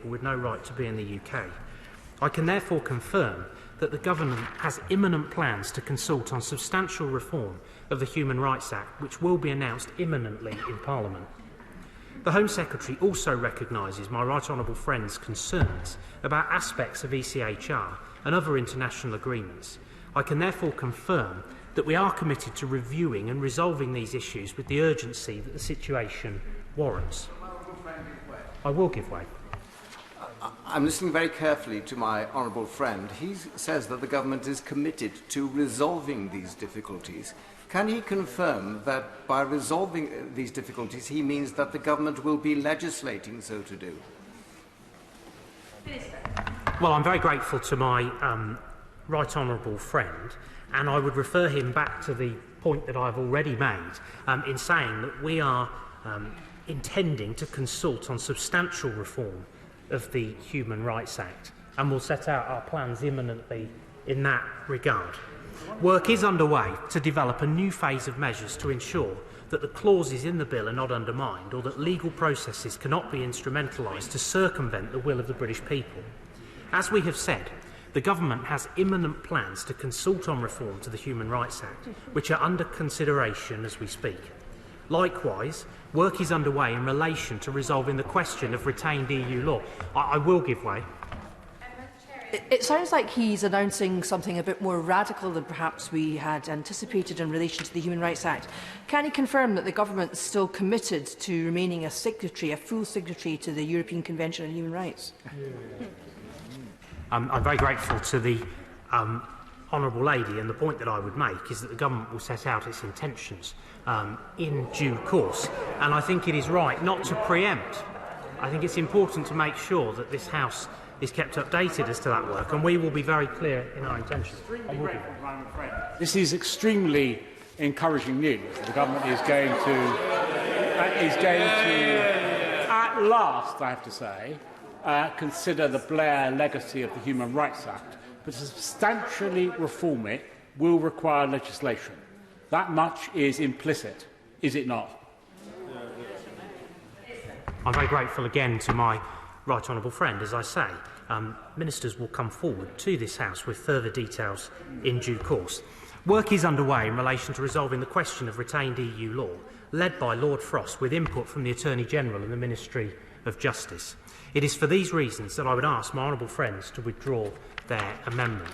people with no right to be in the UK. I can therefore confirm that the Government has imminent plans to consult on substantial reform of the Human Rights Act, which will be announced imminently in Parliament. The Home Secretary also recognises my right honourable friend's concerns about aspects of ECHR and other international agreements. I can therefore confirm that we are committed to reviewing and resolving these issues with the urgency that the situation warrants. I will give way. I'm listening very carefully to my honourable friend. He says that the Government is committed to resolving these difficulties. Can he confirm that by resolving these difficulties he means that the Government will be legislating so to do? Well, I'm very grateful to my right honourable friend, and I would refer him back to the point that I've already made in saying that we are intending to consult on substantial reform of the Human Rights Act, and will set out our plans imminently in that regard. Work is underway to develop a new phase of measures to ensure that the clauses in the bill are not undermined or that legal processes cannot be instrumentalised to circumvent the will of the British people. As we have said, the Government has imminent plans to consult on reform to the Human Rights Act, which are under consideration as we speak. Likewise, work is underway in relation to resolving the question of retained EU law. I will give way. It sounds like he's announcing something a bit more radical than perhaps we had anticipated in relation to the Human Rights Act. Can he confirm that the Government is still committed to remaining a signatory, a full signatory to the European Convention on Human Rights? I'm very grateful to the honourable lady, and the point that I would make is that the Government will set out its intentions in due course, and I think it is right not to preempt. I think it's important to make sure that this House is kept updated as to that work, and we will be very clear in our intentions. This is extremely encouraging news. The Government is going to at last, I have to say, consider the Blair legacy of the Human Rights Act, but to substantially reform it will require legislation. That much is implicit, is it not? I'm very grateful again to my right honourable friend. As I say, ministers will come forward to this House with further details in due course. Work is underway in relation to resolving the question of retained EU law, led by Lord Frost, with input from the Attorney-General and the Ministry of Justice. It is for these reasons that I would ask my honourable friends to withdraw their amendment.